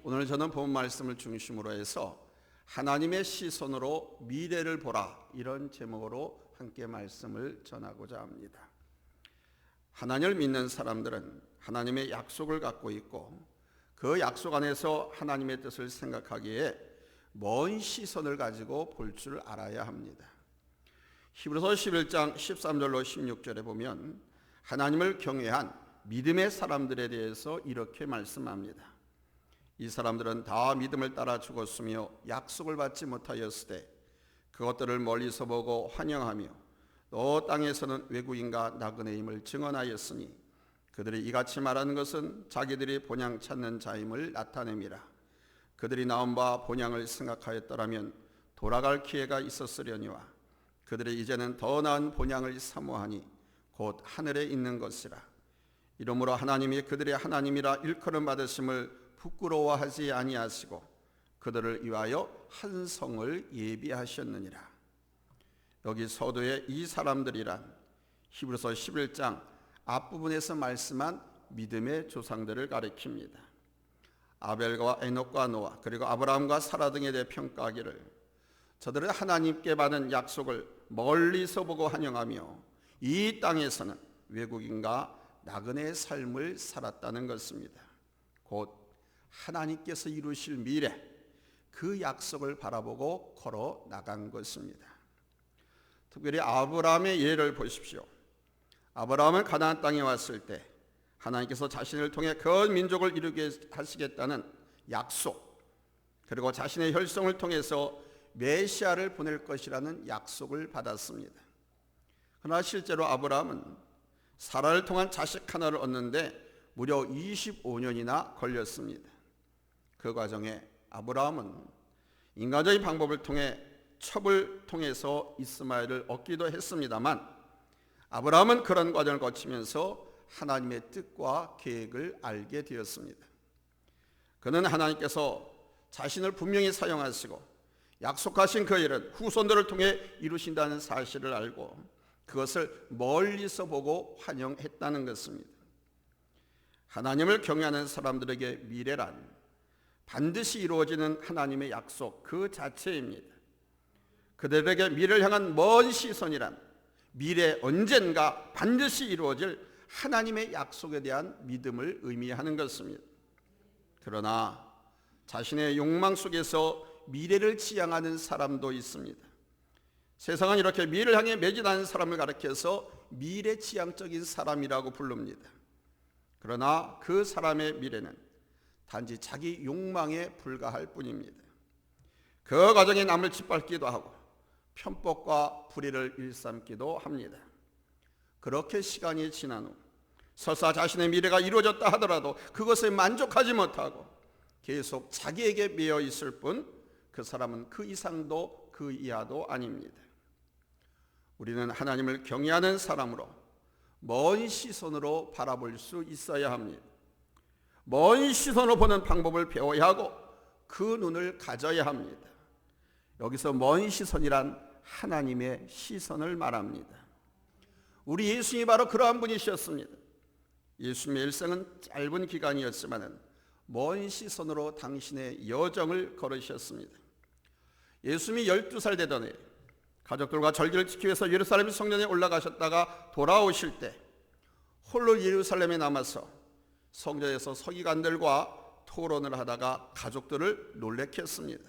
오늘 저는 본 말씀을 중심으로 해서 하나님의 시선으로 미래를 보라, 이런 제목으로 함께 말씀을 전하고자 합니다. 하나님을 믿는 사람들은 하나님의 약속을 갖고 있고 그 약속 안에서 하나님의 뜻을 생각하기에 먼 시선을 가지고 볼 줄 알아야 합니다. 히브리서 11장 13절로 16절에 보면 하나님을 경외한 믿음의 사람들에 대해서 이렇게 말씀합니다. 이 사람들은 다 믿음을 따라 죽었으며 약속을 받지 못하였으되 그것들을 멀리서 보고 환영하며 또 땅에서는 외국인과 나그네임을 증언하였으니 그들이 이같이 말하는 것은 자기들이 본향 찾는 자임을 나타냄이라. 그들이 나온 바 본향을 생각하였더라면 돌아갈 기회가 있었으려니와 그들이 이제는 더 나은 본향을 사모하니 곧 하늘에 있는 것이라. 이러므로 하나님이 그들의 하나님이라 일컬음 받으심을 부끄러워하지 아니하시고 그들을 위하여 한 성을 예비하셨느니라. 여기 서두에 이 사람들이란 히브리서 11장 앞부분에서 말씀한 믿음의 조상들을 가리킵니다. 아벨과 에녹과 노아 그리고 아브라함과 사라 등에 대해 평가하기를 저들은 하나님께 받은 약속을 멀리서 보고 환영하며 이 땅에서는 외국인과 나그네의 삶을 살았다는 것입니다. 곧 하나님께서 이루실 미래, 그 약속을 바라보고 걸어 나간 것입니다. 특별히 아브라함의 예를 보십시오. 아브라함은 가나안 땅에 왔을 때 하나님께서 자신을 통해 그 민족을 이루게 하시겠다는 약속, 그리고 자신의 혈통을 통해서 메시아를 보낼 것이라는 약속을 받았습니다. 그러나 실제로 아브라함은 사라를 통한 자식 하나를 얻는데 무려 25년이나 걸렸습니다. 그 과정에 아브라함은 인간적인 방법을 통해 첩을 통해서 이스마엘을 얻기도 했습니다만 아브라함은 그런 과정을 거치면서 하나님의 뜻과 계획을 알게 되었습니다. 그는 하나님께서 자신을 분명히 사용하시고 약속하신 그 일은 후손들을 통해 이루신다는 사실을 알고 그것을 멀리서 보고 환영했다는 것입니다. 하나님을 경외하는 사람들에게 미래란 반드시 이루어지는 하나님의 약속 그 자체입니다. 그들에게 미래를 향한 먼 시선이란 미래 언젠가 반드시 이루어질 하나님의 약속에 대한 믿음을 의미하는 것입니다. 그러나 자신의 욕망 속에서 미래를 지향하는 사람도 있습니다. 세상은 이렇게 미래를 향해 매진하는 사람을 가리켜서 미래지향적인 사람이라고 부릅니다. 그러나 그 사람의 미래는 단지 자기 욕망에 불과할 뿐입니다. 그 과정에 남을 짓밟기도 하고 편법과 불의를 일삼기도 합니다. 그렇게 시간이 지난 후 설사 자신의 미래가 이루어졌다 하더라도 그것에 만족하지 못하고 계속 자기에게 매여 있을 뿐 그 사람은 그 이상도 그 이하도 아닙니다. 우리는 하나님을 경외하는 사람으로 먼 시선으로 바라볼 수 있어야 합니다. 먼 시선으로 보는 방법을 배워야 하고 그 눈을 가져야 합니다. 여기서 먼 시선이란 하나님의 시선을 말합니다. 우리 예수님이 바로 그러한 분이셨습니다. 예수님의 일생은 짧은 기간이었지만 먼 시선으로 당신의 여정을 걸으셨습니다. 예수님이 12살 되던 해 가족들과 절기를 지키기 위해서 예루살렘 성전에 올라가셨다가 돌아오실 때 홀로 예루살렘에 남아서 성전에서 서기관들과 토론을 하다가 가족들을 놀래켜 했습니다.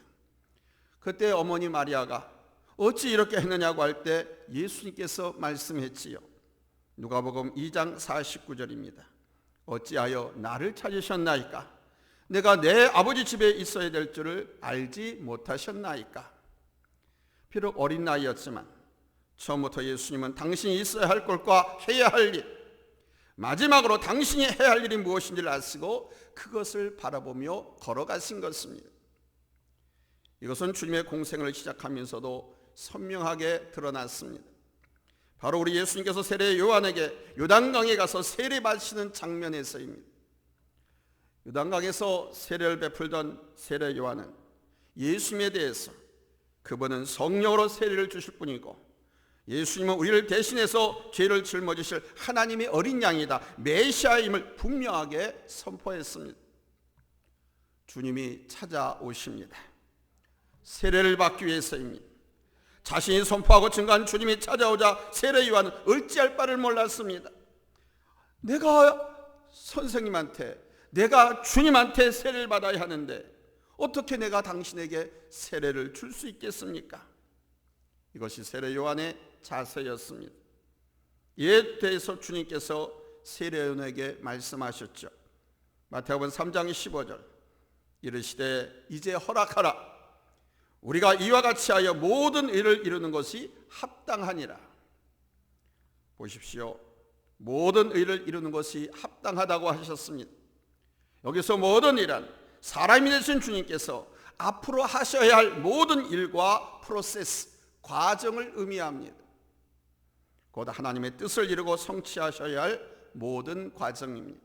그때 어머니 마리아가 어찌 이렇게 했느냐고 할 때 예수님께서 말씀했지요. 누가복음 2장 49절입니다. 어찌하여 나를 찾으셨나이까? 내가 내 아버지 집에 있어야 될 줄을 알지 못하셨나이까? 비록 어린 나이였지만 처음부터 예수님은 당신이 있어야 할 것과 해야 할 일, 마지막으로 당신이 해야 할 일이 무엇인지를 아시고 그것을 바라보며 걸어가신 것입니다. 이것은 주님의 공생을 시작하면서도 선명하게 드러났습니다. 바로 우리 예수님께서 세례 요한에게 요단강에 가서 세례 받으시는 장면에서입니다. 요단강에서 세례를 베풀던 세례 요한은 예수님에 대해서 그분은 성령으로 세례를 주실 분이고 예수님은 우리를 대신해서 죄를 짊어지실 하나님의 어린 양이다, 메시아임을 분명하게 선포했습니다. 주님이 찾아오십니다. 세례를 받기 위해서입니다. 자신이 선포하고 증거한 주님이 찾아오자 세례 요한은 어찌할 바를 몰랐습니다. 내가 선생님한테, 내가 주님한테 세례를 받아야 하는데 어떻게 내가 당신에게 세례를 줄 수 있겠습니까? 이것이 세례 요한의 자세였습니다. 이에 대해서 주님께서 세례 요한에게 말씀하셨죠. 마태복음 3장 15절 이르시되 이제 허락하라. 우리가 이와 같이 하여 모든 의를 이루는 것이 합당하니라. 보십시오. 모든 의를 이루는 것이 합당하다고 하셨습니다. 여기서 모든 일은 사람이 되신 주님께서 앞으로 하셔야 할 모든 일과 프로세스, 과정을 의미합니다. 곧 하나님의 뜻을 이루고 성취하셔야 할 모든 과정입니다.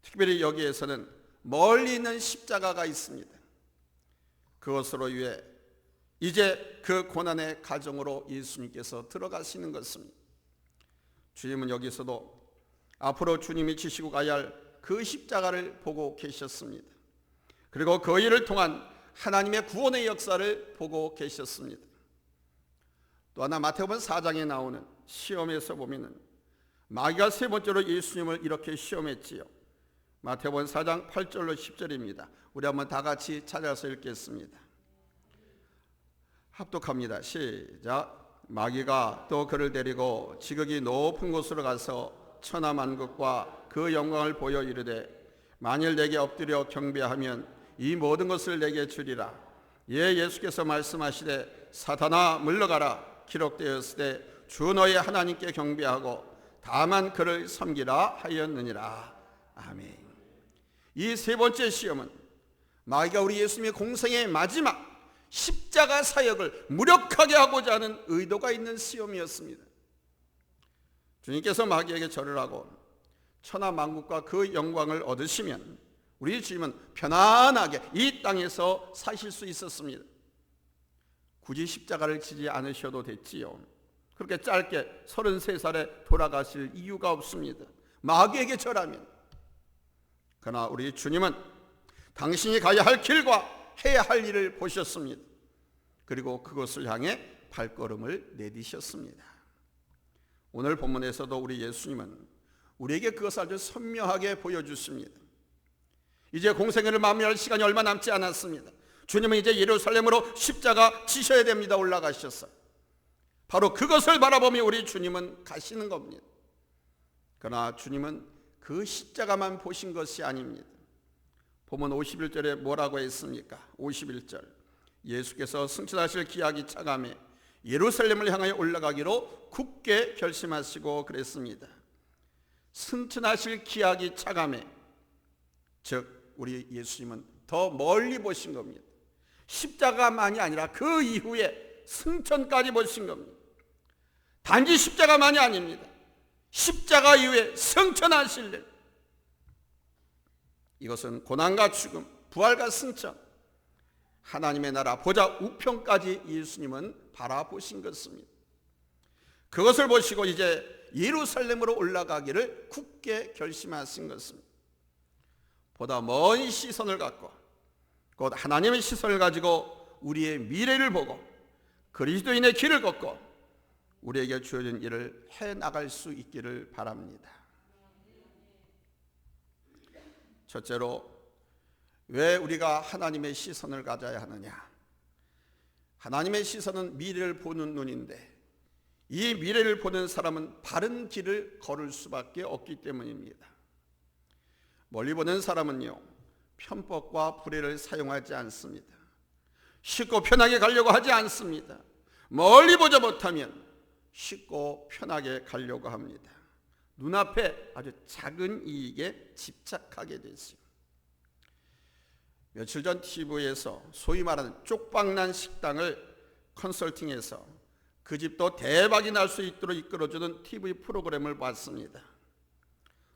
특별히 여기에서는 멀리 있는 십자가가 있습니다. 그것으로 위해 이제 그 고난의 가정으로 예수님께서 들어가시는 것입니다. 주님은 여기서도 앞으로 주님이 지시고 가야 할 그 십자가를 보고 계셨습니다. 그리고 그 일을 통한 하나님의 구원의 역사를 보고 계셨습니다. 또 하나 마태복음 4장에 나오는 시험에서 보면은 마귀가 세 번째로 예수님을 이렇게 시험했지요. 마태복음 4장 8절로 10절입니다. 우리 한번 다 같이 찾아서 읽겠습니다. 합독합니다. 시작. 마귀가 또 그를 데리고 지극히 높은 곳으로 가서 천하만국과 그 영광을 보여 이르되 만일 내게 엎드려 경배하면 이 모든 것을 내게 주리라. 예, 예수께서 말씀하시되 사탄아 물러가라. 기록되었으되 주 너의 하나님께 경배하고 다만 그를 섬기라 하였느니라. 아멘. 이 세 번째 시험은 마귀가 우리 예수님의 공생의 마지막 십자가 사역을 무력하게 하고자 하는 의도가 있는 시험이었습니다. 주님께서 마귀에게 절을 하고 천하 만국과 그 영광을 얻으시면 우리 주님은 편안하게 이 땅에서 사실 수 있었습니다. 굳이 십자가를 지지 않으셔도 됐지요. 그렇게 짧게 33살에 돌아가실 이유가 없습니다. 마귀에게 절하면. 그러나 우리 주님은 당신이 가야 할 길과 해야 할 일을 보셨습니다. 그리고 그것을 향해 발걸음을 내디셨습니다. 오늘 본문에서도 우리 예수님은 우리에게 그것을 아주 선명하게 보여주십니다. 이제 공생애를 마무리할 시간이 얼마 남지 않았습니다. 주님은 이제 예루살렘으로 십자가 지셔야 됩니다. 올라가셔서 바로 그것을 바라보며 우리 주님은 가시는 겁니다. 그러나 주님은 그 십자가만 보신 것이 아닙니다. 본문 51절에 뭐라고 했습니까? 51절 예수께서 승천하실 기약이 차감해 예루살렘을 향하여 올라가기로 굳게 결심하시고 그랬습니다. 승천하실 기약이 차감해, 즉 우리 예수님은 더 멀리 보신 겁니다. 십자가만이 아니라 그 이후에 승천까지 보신 겁니다. 단지 십자가만이 아닙니다. 십자가 이후에 승천하실 일, 이것은 고난과 죽음, 부활과 승천, 하나님의 나라 보좌 우편까지 예수님은 바라보신 것입니다. 그것을 보시고 이제 예루살렘으로 올라가기를 굳게 결심하신 것입니다. 보다 먼 시선을 갖고 곧 하나님의 시선을 가지고 우리의 미래를 보고 그리스도인의 길을 걷고 우리에게 주어진 일을 해나갈 수 있기를 바랍니다. 첫째로 왜 우리가 하나님의 시선을 가져야 하느냐? 하나님의 시선은 미래를 보는 눈인데 이 미래를 보는 사람은 바른 길을 걸을 수밖에 없기 때문입니다. 멀리 보는 사람은요, 편법과 불의를 사용하지 않습니다. 쉽고 편하게 가려고 하지 않습니다. 멀리 보지 못하면 쉽고 편하게 가려고 합니다. 눈앞에 아주 작은 이익에 집착하게 되죠. 며칠 전 TV에서 소위 말하는 쪽박난 식당을 컨설팅해서 그 집도 대박이 날 수 있도록 이끌어주는 TV 프로그램을 봤습니다.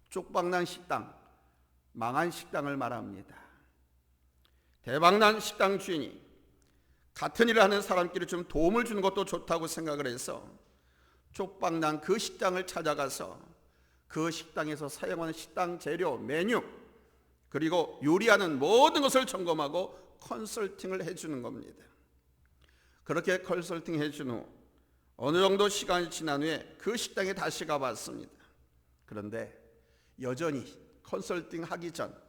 쪽박난 식당, 망한 식당을 말합니다. 대박난 식당 주인이 같은 일을 하는 사람끼리 좀 도움을 주는 것도 좋다고 생각을 해서 쪽박난 그 식당을 찾아가서 그 식당에서 사용하는 식당 재료, 메뉴, 그리고 요리하는 모든 것을 점검하고 컨설팅을 해주는 겁니다. 그렇게 컨설팅 해준 후 어느 정도 시간이 지난 후에 그 식당에 다시 가봤습니다. 그런데 여전히 컨설팅 하기 전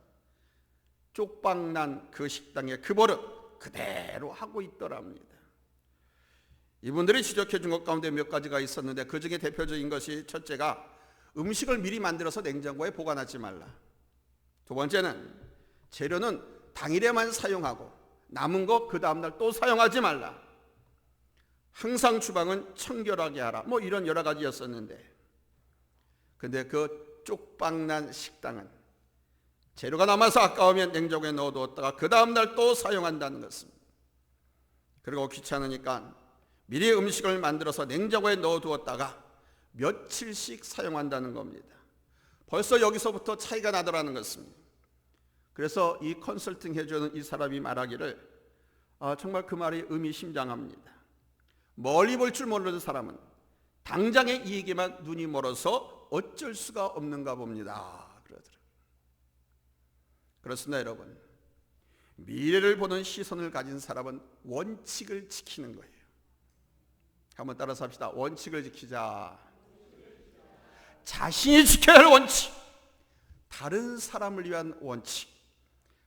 쪽방난 그 식당의 그 버릇 그대로 하고 있더랍니다. 이분들이 지적해 준 것 가운데 몇 가지가 있었는데 그 중에 대표적인 것이, 첫째가 음식을 미리 만들어서 냉장고에 보관하지 말라. 두 번째는 재료는 당일에만 사용하고 남은 거 그 다음날 또 사용하지 말라. 항상 주방은 청결하게 하라. 이런 여러 가지였었는데, 근데 그 쪽방난 식당은 재료가 남아서 아까우면 냉장고에 넣어두었다가 그 다음날 또 사용한다는 것입니다. 그리고 귀찮으니까 미리 음식을 만들어서 냉장고에 넣어두었다가 며칠씩 사용한다는 겁니다. 벌써 여기서부터 차이가 나더라는 것입니다. 그래서 이 컨설팅 해주는 이 사람이 말하기를, 정말 그 말이 의미심장합니다. 멀리 볼 줄 모르는 사람은 당장의 이익에만 눈이 멀어서 어쩔 수가 없는가 봅니다. 그러더라고요. 그렇습니다, 여러분. 미래를 보는 시선을 가진 사람은 원칙을 지키는 거예요. 한번 따라서 합시다. 원칙을 지키자. 자신이 지켜야 할 원칙, 다른 사람을 위한 원칙,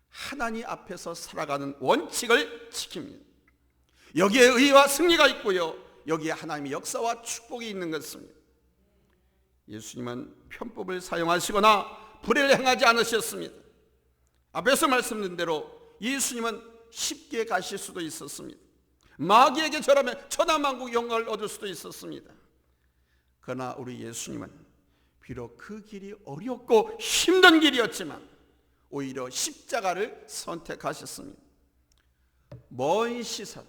하나님 앞에서 살아가는 원칙을 지킵니다. 여기에 의와 승리가 있고요, 여기에 하나님의 역사와 축복이 있는 것입니다. 예수님은 편법을 사용하시거나 불의를 행하지 않으셨습니다. 앞에서 말씀드린 대로 예수님은 쉽게 가실 수도 있었습니다. 마귀에게 절하면 천하만국 영광을 얻을 수도 있었습니다. 그러나 우리 예수님은 비록 그 길이 어렵고 힘든 길이었지만 오히려 십자가를 선택하셨습니다. 먼 시선,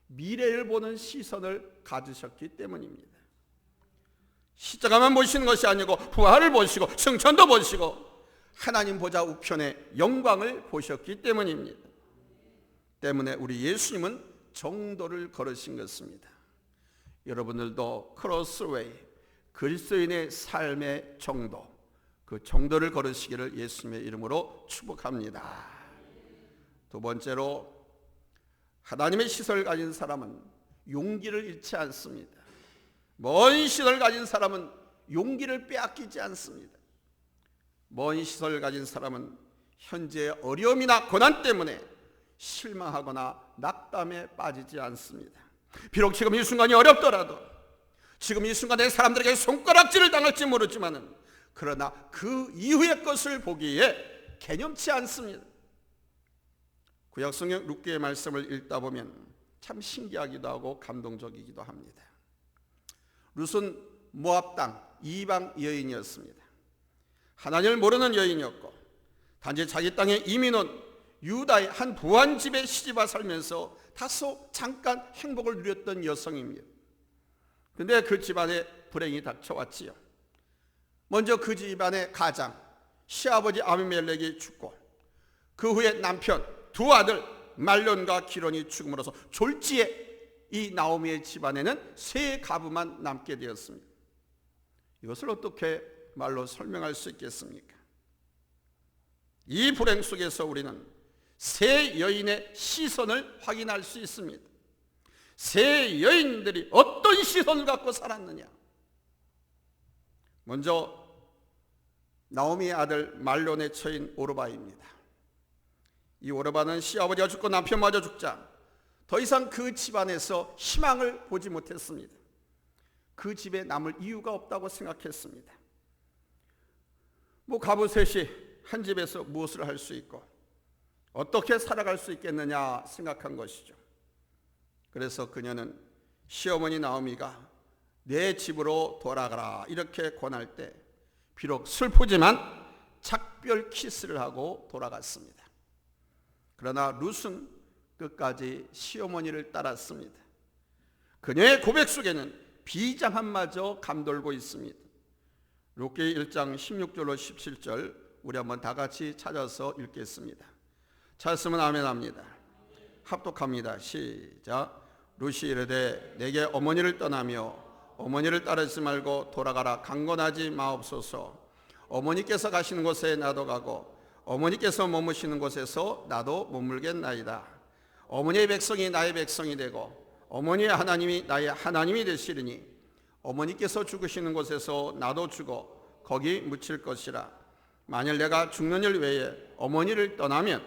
미래를 보는 시선을 가지셨기 때문입니다. 십자가만 보시는 것이 아니고 부활을 보시고 승천도 보시고 하나님 보좌 우편의 영광을 보셨기 때문입니다. 때문에 우리 예수님은 정도를 걸으신 것입니다. 여러분들도 크로스웨이, 그리스도인의 삶의 정도, 그 정도를 걸으시기를 예수님의 이름으로 축복합니다. 두 번째로, 하나님의 시선을 가진 사람은 용기를 잃지 않습니다. 먼 시선을 가진 사람은 용기를 빼앗기지 않습니다. 먼 시선을 가진 사람은 현재의 어려움이나 고난 때문에 실망하거나 낙담에 빠지지 않습니다. 비록 지금 이 순간이 어렵더라도, 지금 이 순간에 사람들에게 손가락질을 당할지 모르지만, 그러나 그 이후의 것을 보기에 개념치 않습니다. 구약성경 룻기의 말씀을 읽다 보면 참 신기하기도 하고 감동적이기도 합니다. 룻은 모압 땅 이방 여인이었습니다. 하나님을 모르는 여인이었고, 단지 자기 땅에 이민 온 유다의 한 부한 집에 시집와 살면서 다소 잠깐 행복을 누렸던 여성입니다. 그런데 그 집안에 불행이 닥쳐왔지요. 먼저 그 집안의 가장 시아버지 아비멜렉이 죽고, 그 후에 남편 두 아들 말론과 기론이 죽음으로써 졸지에 이 나오미의 집안에는 세 가부만 남게 되었습니다. 이것을 어떻게 말로 설명할 수 있겠습니까? 이 불행 속에서 우리는 세 여인의 시선을 확인할 수 있습니다. 세 여인들이 어떤 시선을 갖고 살았느냐. 먼저 나오미의 아들 말론의 처인 오르바입니다. 이 오르바는 시아버지가 죽고 남편마저 죽자 더 이상 그 집안에서 희망을 보지 못했습니다. 그 집에 남을 이유가 없다고 생각했습니다. 가부 셋이 한 집에서 무엇을 할 수 있고 어떻게 살아갈 수 있겠느냐 생각한 것이죠. 그래서 그녀는 시어머니 나오미가 내 집으로 돌아가라 이렇게 권할 때 비록 슬프지만 작별 키스를 하고 돌아갔습니다. 그러나 룻은 끝까지 시어머니를 따랐습니다. 그녀의 고백 속에는 비장함마저 감돌고 있습니다. 룻기 1장 16절로 17절 우리 한번 다 같이 찾아서 읽겠습니다. 찾았으면 아멘합니다. 합독합니다. 시작. 룻이 이르되 내게 어머니를 떠나며 어머니를 따르지 말고 돌아가라 강건하지 마옵소서. 어머니께서 가시는 곳에 나도 가고 어머니께서 머무시는 곳에서 나도 머물겠나이다. 어머니의 백성이 나의 백성이 되고 어머니의 하나님이 나의 하나님이 되시리니 어머니께서 죽으시는 곳에서 나도 죽어 거기 묻힐 것이라. 만일 내가 죽는 일 외에 어머니를 떠나면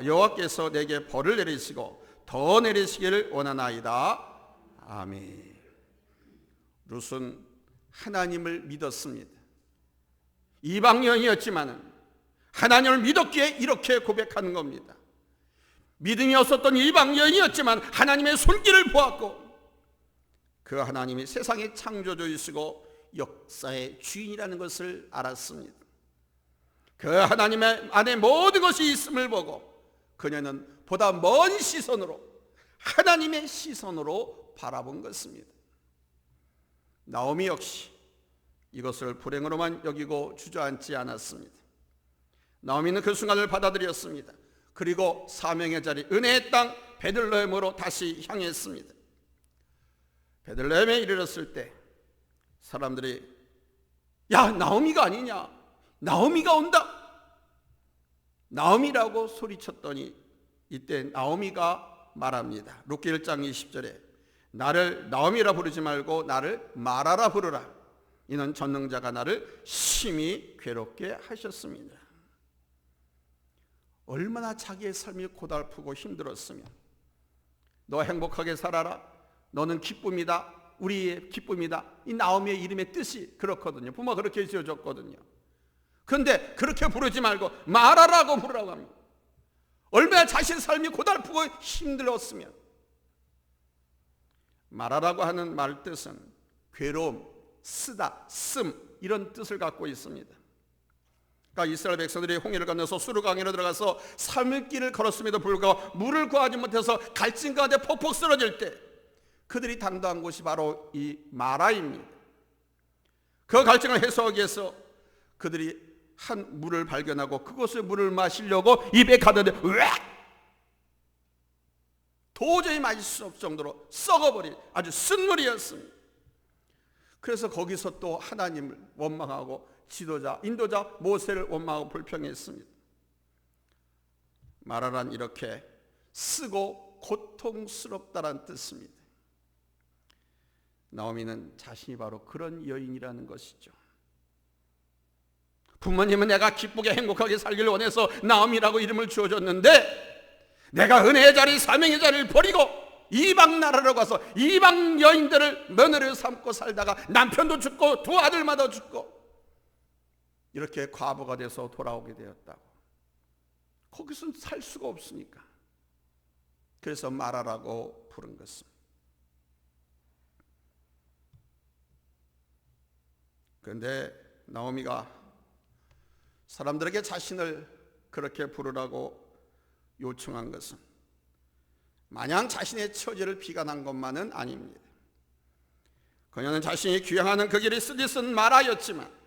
여호와께서 내게 벌을 내리시고 더 내리시기를 원하나이다. 아멘. 룻은 하나님을 믿었습니다. 이방 여인이었지만 하나님을 믿었기에 이렇게 고백하는 겁니다. 믿음이 없었던 이방 여인이었지만 하나님의 손길을 보았고 그 하나님이 세상의 창조주이시고 역사의 주인이라는 것을 알았습니다. 그 하나님의 안에 모든 것이 있음을 보고 그녀는 보다 먼 시선으로 하나님의 시선으로 바라본 것입니다. 나오미 역시 이것을 불행으로만 여기고 주저앉지 않았습니다. 나오미는 그 순간을 받아들였습니다. 그리고 사명의 자리 은혜의 땅 베들레헴으로 다시 향했습니다. 베들레헴에 이르렀을 때 사람들이 야, 나오미가 아니냐, 나오미가 온다, 나오미라고 소리쳤더니 이때 나오미가 말합니다. 룻기 1장 20절에 나를 나오미라 부르지 말고 나를 마라라 부르라. 이는 전능자가 나를 심히 괴롭게 하셨습니다. 얼마나 자기의 삶이 고달프고 힘들었으면 너 행복하게 살아라, 너는 기쁨이다, 우리의 기쁨이다. 이 나오미의 이름의 뜻이 그렇거든요. 부모가 그렇게 지어줬거든요. 그런데 그렇게 부르지 말고 마라라고 부르라고 합니다. 얼마나 자신의 삶이 고달프고 힘들었으면. 마라라고 하는 말 뜻은 괴로움, 쓰다, 씀 이런 뜻을 갖고 있습니다. 그러니까 이스라엘 백성들이 홍해를 건너서 수르 강으로 들어가서 3일 길을 걸었음에도 불구하고 물을 구하지 못해서 갈증 가운데 폭폭 쓰러질 때 그들이 당도한 곳이 바로 이 마라입니다. 그 갈증을 해소하기 위해서 그들이 한 물을 발견하고 그곳의 물을 마시려고 입에 가득 도저히 마실 수 없을 정도로 썩어버린 아주 쓴 물이었습니다. 그래서 거기서 또 하나님을 원망하고 지도자, 인도자 모세를 원망하고 불평했습니다. 마라란 이렇게 쓰고 고통스럽다란 뜻입니다. 나오미는 자신이 바로 그런 여인이라는 것이죠. 부모님은 내가 기쁘게 행복하게 살기를 원해서 나오미라고 이름을 주어줬는데 내가 은혜의 자리, 사명의 자리를 버리고 이방 나라로 가서 이방 여인들을 며느리로 삼고 살다가 남편도 죽고 두 아들마다 죽고 이렇게 과부가 돼서 돌아오게 되었다고. 거기서는 살 수가 없으니까 그래서 마라라고 부른 것입니다. 그런데 나오미가 사람들에게 자신을 그렇게 부르라고 요청한 것은 마냥 자신의 처지를 비관한 것만은 아닙니다. 그녀는 자신이 귀향하는 그 길이 쓰디쓴 마라였지만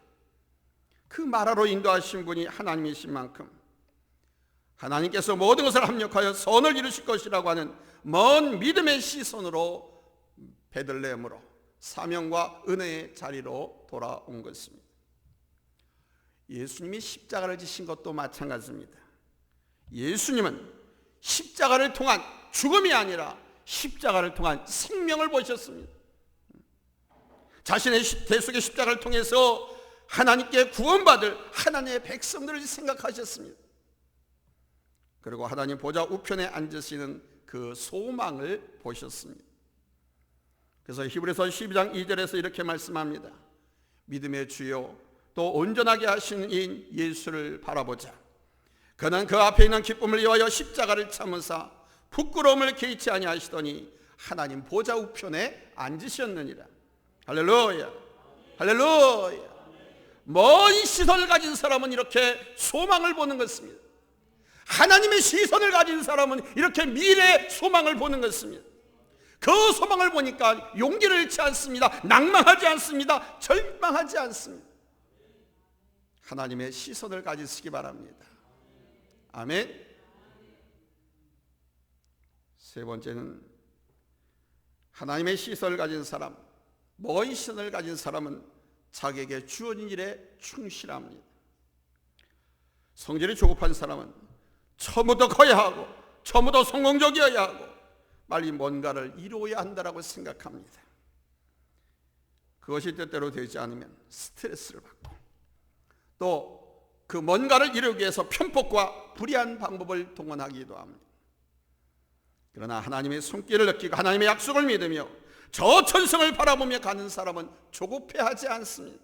그 마라로 인도하신 분이 하나님이신 만큼 하나님께서 모든 것을 합력하여 선을 이루실 것이라고 하는 먼 믿음의 시선으로 베들레헴으로 사명과 은혜의 자리로 돌아온 것입니다. 예수님이 십자가를 지신 것도 마찬가지입니다. 예수님은 십자가를 통한 죽음이 아니라 십자가를 통한 생명을 보셨습니다. 자신의 대속의 십자가를 통해서 하나님께 구원받을 하나님의 백성들을 생각하셨습니다. 그리고 하나님 보좌 우편에 앉으시는 그 소망을 보셨습니다. 그래서 히브리서 12장 2절에서 이렇게 말씀합니다. 믿음의 주요 또 온전하게 하시는 이 예수를 바라보자. 그는 그 앞에 있는 기쁨을 위하여 십자가를 참으사 부끄러움을 개의치 아니하시더니 하나님 보좌 우편에 앉으셨느니라. 할렐루야, 할렐루야. 먼 시선을 가진 사람은 이렇게 소망을 보는 것입니다. 하나님의 시선을 가진 사람은 이렇게 미래의 소망을 보는 것입니다. 그 소망을 보니까 용기를 잃지 않습니다. 낭망하지 않습니다. 절망하지 않습니다. 하나님의 시선을 가지시기 바랍니다. 아멘. 세 번째는 하나님의 시선을 가진 사람, 먼 시선을 가진 사람은 자기에게 주어진 일에 충실합니다. 성질이 조급한 사람은 처음부터 커야 하고 처음부터 성공적이어야 하고 빨리 뭔가를 이루어야 한다고 생각합니다. 그것이 뜻대로 되지 않으면 스트레스를 받고 또 그 뭔가를 이루기 위해서 편법과 불의한 방법을 동원하기도 합니다. 그러나 하나님의 손길을 느끼고 하나님의 약속을 믿으며 저 천성을 바라보며 가는 사람은 조급해하지 않습니다.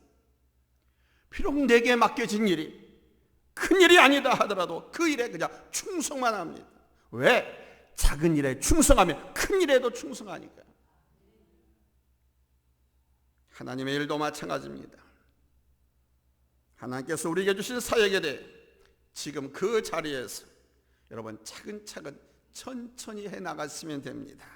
비록 내게 맡겨진 일이 큰 일이 아니다 하더라도 그 일에 그냥 충성만 합니다. 왜? 작은 일에 충성하면 큰 일에도 충성하니까. 하나님의 일도 마찬가지입니다. 하나님께서 우리에게 주신 사역에 대해 지금 그 자리에서 여러분 차근차근 천천히 해나갔으면 됩니다.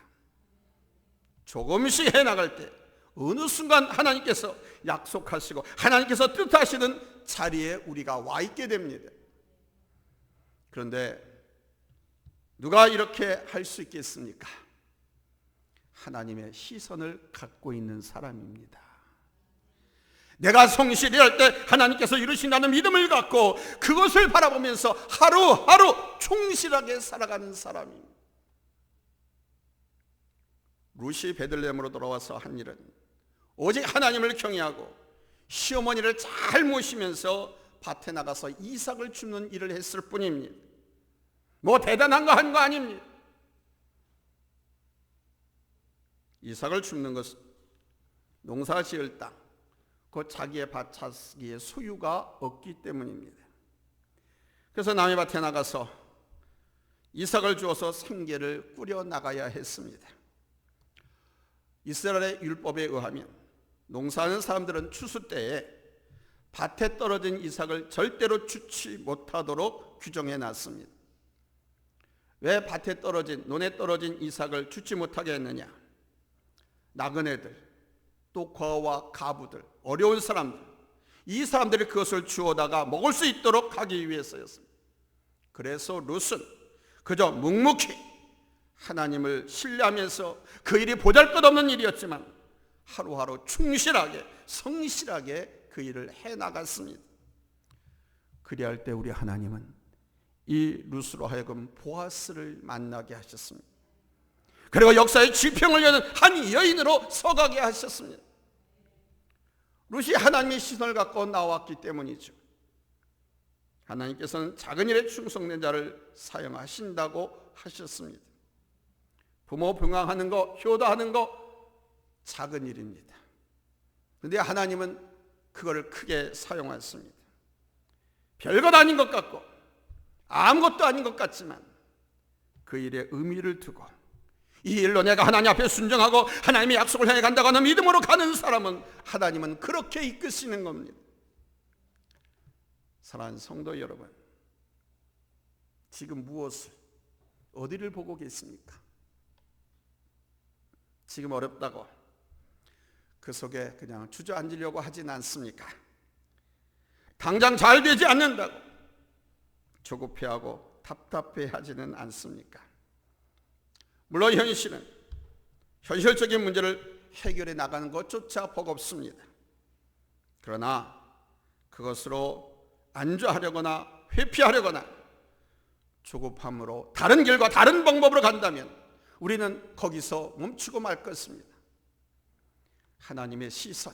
조금씩 해나갈 때 어느 순간 하나님께서 약속하시고 하나님께서 뜻하시는 자리에 우리가 와 있게 됩니다. 그런데 누가 이렇게 할 수 있겠습니까? 하나님의 시선을 갖고 있는 사람입니다. 내가 성실히 할 때 하나님께서 이루신다는 믿음을 갖고 그것을 바라보면서 하루하루 충실하게 살아가는 사람입니다. 룻이 베들레헴으로 돌아와서 한 일은 오직 하나님을 경외하고 시어머니를 잘 모시면서 밭에 나가서 이삭을 줍는 일을 했을 뿐입니다. 뭐 대단한 거 한 거 아닙니다. 이삭을 줍는 것은 농사 지을 땅, 그 자기의 밭 차기의 소유가 없기 때문입니다. 그래서 남의 밭에 나가서 이삭을 주어서 생계를 꾸려 나가야 했습니다. 이스라엘의 율법에 의하면 농사하는 사람들은 추수 때에 밭에 떨어진 이삭을 절대로 주지 못하도록 규정해 놨습니다. 왜 밭에 떨어진, 논에 떨어진 이삭을 주지 못하게 했느냐? 나그네들, 또 과와 가부들, 어려운 사람들, 이 사람들이 그것을 주워다가 먹을 수 있도록 하기 위해서였습니다. 그래서 룻은 그저 묵묵히 하나님을 신뢰하면서 그 일이 보잘것없는 일이었지만 하루하루 충실하게 성실하게 그 일을 해나갔습니다. 그리할 때 우리 하나님은 이 룻으로 하여금 보아스를 만나게 하셨습니다. 그리고 역사의 지평을 여는 한 여인으로 서가게 하셨습니다. 룻이 하나님의 시선을 갖고 나왔기 때문이죠. 하나님께서는 작은 일에 충성된 자를 사용하신다고 하셨습니다. 부모 병강하는 거, 효도하는 거 작은 일입니다. 그런데 하나님은 그걸 크게 사용했습니다. 별것 아닌 것 같고 아무것도 아닌 것 같지만 그 일에 의미를 두고 이 일로 내가 하나님 앞에 순종하고 하나님의 약속을 향해 간다고 하는 믿음으로 가는 사람은 하나님은 그렇게 이끄시는 겁니다. 사랑하는 성도 여러분, 지금 무엇을, 어디를 보고 계십니까? 지금 어렵다고 그 속에 그냥 주저앉으려고 하진 않습니까? 당장 잘 되지 않는다고 조급해하고 답답해하지는 않습니까? 물론 현실적인 문제를 해결해 나가는 것조차 버겁습니다. 그러나 그것으로 안주하려거나 회피하려거나 조급함으로 다른 길과 다른 방법으로 간다면 우리는 거기서 멈추고 말 것입니다. 하나님의 시선,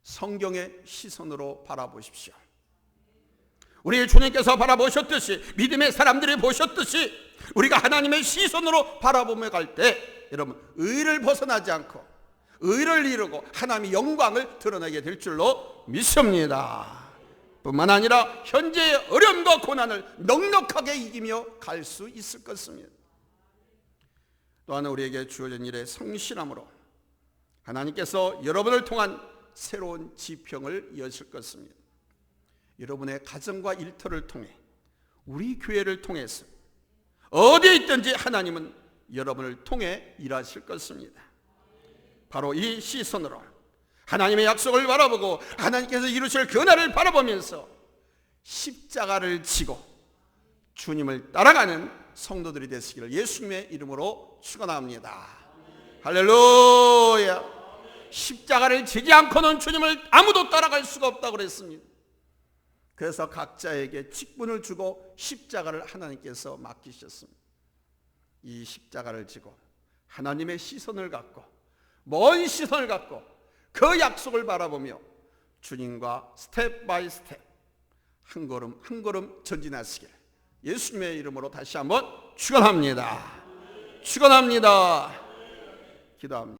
성경의 시선으로 바라보십시오. 우리 주님께서 바라보셨듯이, 믿음의 사람들이 보셨듯이 우리가 하나님의 시선으로 바라보며 갈 때 여러분 의를 벗어나지 않고 의를 이루고 하나님의 영광을 드러내게 될 줄로 믿습니다. 뿐만 아니라 현재의 어려움과 고난을 넉넉하게 이기며 갈 수 있을 것입니다. 또한 우리에게 주어진 일에 성실함으로 하나님께서 여러분을 통한 새로운 지평을 여실 것입니다. 여러분의 가정과 일터를 통해, 우리 교회를 통해서 어디에 있든지 하나님은 여러분을 통해 일하실 것입니다. 바로 이 시선으로 하나님의 약속을 바라보고 하나님께서 이루실 그 날을 바라보면서 십자가를 지고 주님을 따라가는 성도들이 되시기를 예수님의 이름으로 축원합니다. 할렐루야. 십자가를 지지 않고는 주님을 아무도 따라갈 수가 없다고 그랬습니다. 그래서 각자에게 직분을 주고 십자가를 하나님께서 맡기셨습니다. 이 십자가를 지고 하나님의 시선을 갖고, 먼 시선을 갖고 그 약속을 바라보며 주님과 스텝 바이 스텝 한 걸음 한 걸음 전진하시길 예수님의 이름으로 다시 한번 축원합니다. 축원합니다. 기도합니다.